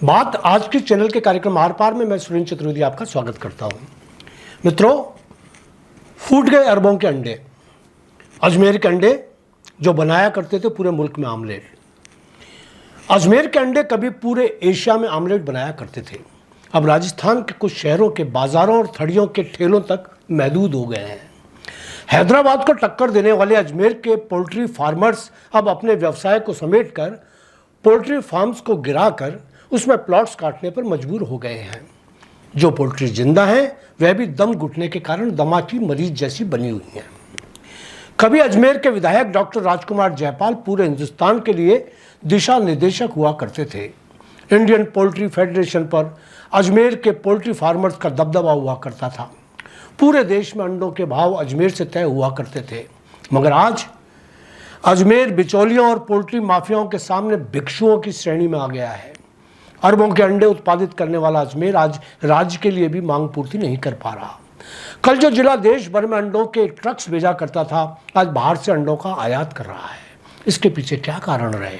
बात आज के चैनल के कार्यक्रम आर पार में मैं सुरेंद्र चतुर्वेदी आपका स्वागत करता हूं। मित्रों, फूट गए अरबों के अंडे। अजमेर के अंडे जो बनाया करते थे पूरे मुल्क में आमलेट। अजमेर के अंडे कभी पूरे एशिया में आमलेट बनाया करते थे, अब राजस्थान के कुछ शहरों के बाजारों और थड़ियों के ठेलों तक महदूद हो गए हैं। हैदराबाद को टक्कर देने वाले अजमेर के पोल्ट्री फार्मर्स अब अपने व्यवसाय को समेटकर पोल्ट्री फार्म्स को गिराकर उसमें प्लॉट्स काटने पर मजबूर हो गए हैं। जो पोल्ट्री जिंदा हैं वह भी दम घुटने के कारण दमा की मरीज जैसी बनी हुई हैं। कभी अजमेर के विधायक डॉक्टर राजकुमार जयपाल पूरे हिंदुस्तान के लिए दिशा निर्देशक हुआ करते थे। इंडियन पोल्ट्री फेडरेशन पर अजमेर के पोल्ट्री फार्मर्स का दबदबा हुआ करता था। पूरे देश में अंडों के भाव अजमेर से तय हुआ करते थे, मगर आज अजमेर बिचौलियों और पोल्ट्री माफियाओं के सामने भिक्षुओं की श्रेणी में आ गया है। अरबों के अंडे उत्पादित करने वाला अजमेर आज राज्य के लिए भी मांग पूर्ति नहीं कर पा रहा। कल जो जिला देश भर में अंडों के ट्रक्स भेजा करता था, आज बाहर से अंडों का आयात कर रहा है। इसके पीछे क्या कारण रहे?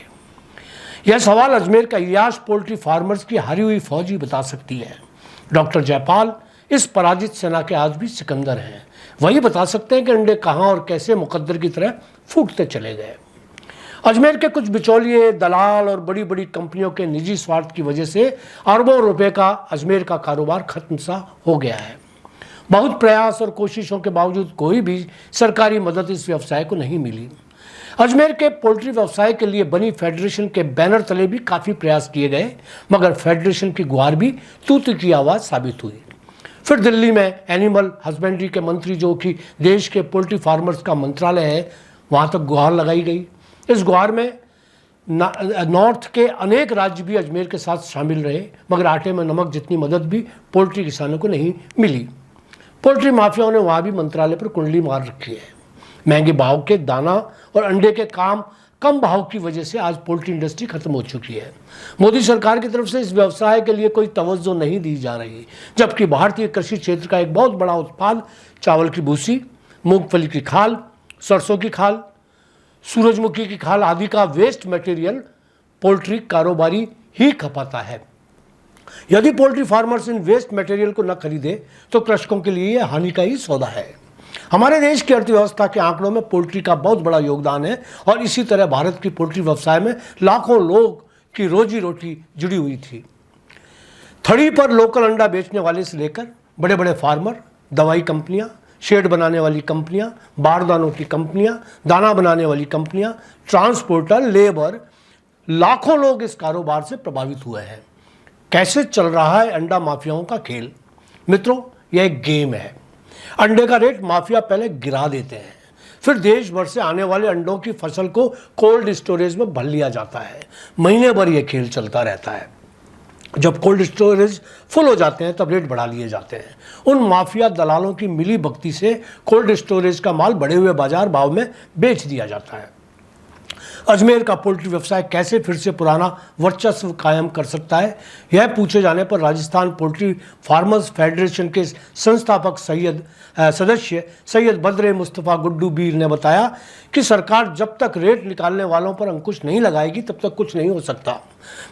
यह सवाल अजमेर का इलियास पोल्ट्री फार्मर्स की हारी हुई फौज ही बता सकती है। डॉक्टर जयपाल इस पराजित सेना के आज भी सिकंदर हैं। वही बता सकते हैं कि अंडे कहां और कैसे मुकद्दर की तरह फूटते चले गए। अजमेर के कुछ बिचौलिए, दलाल और बड़ी बड़ी कंपनियों के निजी स्वार्थ की वजह से अरबों रुपए का अजमेर का कारोबार खत्म सा हो गया है। बहुत प्रयास और कोशिशों के बावजूद कोई भी सरकारी मदद इस व्यवसाय को नहीं मिली। अजमेर के पोल्ट्री व्यवसाय के लिए बनी फेडरेशन के बैनर तले भी काफ़ी प्रयास किए गए, मगर फेडरेशन की गुहार भी तूती की आवाज़ साबित हुई। फिर दिल्ली में एनिमल हस्बेंड्री के मंत्री, जो कि देश के पोल्ट्री फार्मर्स का मंत्रालय है, वहाँ तक गुहार लगाई गई। इस गुहार में नॉर्थ के अनेक राज्य भी अजमेर के साथ शामिल रहे, मगर आटे में नमक जितनी मदद भी पोल्ट्री किसानों को नहीं मिली। पोल्ट्री माफियाओं ने वहाँ भी मंत्रालय पर कुंडली मार रखी है। महंगे भाव के दाना और अंडे के कम भाव की वजह से आज पोल्ट्री इंडस्ट्री खत्म हो चुकी है। मोदी सरकार की तरफ से इस व्यवसाय के लिए कोई तवज्जो नहीं दी जा रही, जबकि भारतीय कृषि क्षेत्र का एक बहुत बड़ा उत्पाद चावल की भूसी, मूंगफली की खाल, सरसों की खाल, सूरजमुखी की खाल आदि का वेस्ट मटेरियल पोल्ट्री कारोबारी ही खपाता है। यदि पोल्ट्री फार्मर्स इन वेस्ट मटेरियल को न खरीदे तो कृषकों के लिए यह हानि का ही सौदा है। हमारे देश की अर्थव्यवस्था के आंकड़ों में पोल्ट्री का बहुत बड़ा योगदान है और इसी तरह भारत की पोल्ट्री व्यवसाय में लाखों लोग की रोजी रोटी जुड़ी हुई थी। थड़ी पर लोकल अंडा बेचने वाले से लेकर बड़े बड़े फार्मर, दवाई कंपनियां, शेड बनाने वाली कंपनियां, बारदानों की कंपनियां, दाना बनाने वाली कंपनियां, ट्रांसपोर्टर, लेबर, लाखों लोग इस कारोबार से प्रभावित हुए हैं। कैसे चल रहा है अंडा माफियाओं का खेल? मित्रों, यह एक गेम है। अंडे का रेट माफिया पहले गिरा देते हैं, फिर देश भर से आने वाले अंडों की फसल को कोल्ड स्टोरेज में भर लिया जाता है। महीने भर यह खेल चलता रहता है। जब कोल्ड स्टोरेज फुल हो जाते हैं तब रेट बढ़ा लिए जाते हैं। उन माफिया दलालों की मिली भगती से कोल्ड स्टोरेज का माल बढ़े हुए बाजार भाव में बेच दिया जाता है। अजमेर का पोल्ट्री व्यवसाय कैसे फिर से पुराना वर्चस्व कायम कर सकता है, यह पूछे जाने पर राजस्थान पोल्ट्री फार्मर्स फेडरेशन के संस्थापक सदस्य सैयद बद्रे मुस्तफ़ा गुड्डू बीर ने बताया कि सरकार जब तक रेट निकालने वालों पर अंकुश नहीं लगाएगी तब तक कुछ नहीं हो सकता।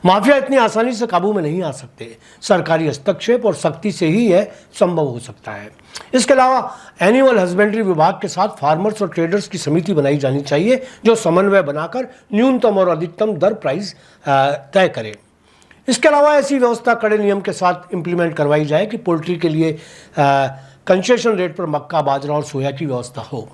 माफिया इतनी आसानी से काबू में नहीं आ सकते। सरकारी हस्तक्षेप और सख्ती से ही यह संभव हो सकता है। इसके अलावा एनिमल हस्बेंड्री विभाग के साथ फार्मर्स और ट्रेडर्स की समिति बनाई जानी चाहिए, जो समन्वय बनाकर न्यूनतम और अधिकतम दर प्राइस तय करे। इसके अलावा ऐसी व्यवस्था कड़े नियम के साथ इंप्लीमेंट करवाई जाए कि पोल्ट्री के लिए कंसेशन रेट पर मक्का, बाजरा और सोया की व्यवस्था हो।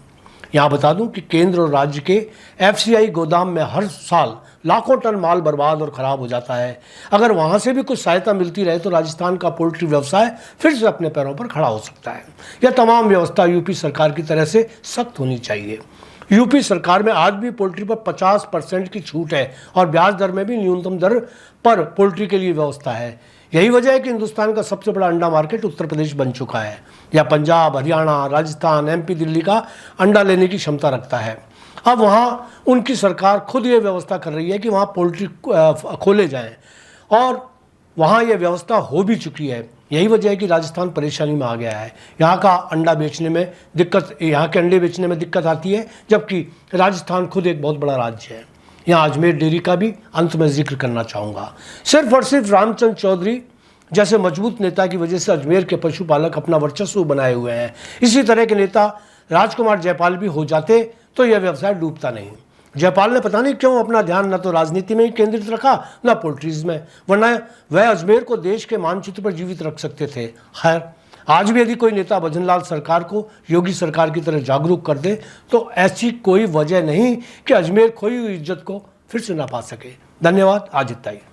यहाँ बता दूं कि केंद्र और राज्य के एफसीआई गोदाम में हर साल लाखों टन माल बर्बाद और ख़राब हो जाता है। अगर वहाँ से भी कुछ सहायता मिलती रहे तो राजस्थान का पोल्ट्री व्यवसाय फिर से अपने पैरों पर खड़ा हो सकता है। यह तमाम व्यवस्था यूपी सरकार की तरह से सख्त होनी चाहिए। यूपी सरकार में आज भी पोल्ट्री पर 50% की छूट है और ब्याज दर में भी न्यूनतम दर पर पोल्ट्री के लिए व्यवस्था है। यही वजह है कि हिंदुस्तान का सबसे बड़ा अंडा मार्केट उत्तर प्रदेश बन चुका है। या पंजाब, हरियाणा, राजस्थान, एमपी, दिल्ली का अंडा लेने की क्षमता रखता है। अब वहाँ उनकी सरकार खुद ये व्यवस्था कर रही है कि वहाँ पोल्ट्री खोले जाएं और वहाँ ये व्यवस्था हो भी चुकी है। यही वजह है कि राजस्थान परेशानी में आ गया है। यहाँ का अंडा बेचने में दिक्कत, यहाँ के अंडे बेचने में दिक्कत आती है, जबकि राजस्थान खुद एक बहुत बड़ा राज्य है। यहाँ अजमेर डेयरी का भी अंत में जिक्र करना चाहूँगा। सिर्फ और सिर्फ रामचंद्र चौधरी जैसे मजबूत नेता की वजह से अजमेर के पशुपालक अपना वर्चस्व बनाए हुए हैं। इसी तरह के नेता राजकुमार जयपाल भी हो जाते तो यह व्यवसाय डूबता नहीं। जयपाल ने पता नहीं क्यों अपना ध्यान न तो राजनीति में ही केंद्रित रखा, न पोल्ट्रीज में, वरना वह अजमेर को देश के मानचित्र पर जीवित रख सकते थे। खैर, आज भी यदि कोई नेता भजनलाल सरकार को योगी सरकार की तरह जागरूक कर दे तो ऐसी कोई वजह नहीं कि अजमेर खोई हुई इज्जत को फिर से ना पा सके। धन्यवाद। आज इतना ही।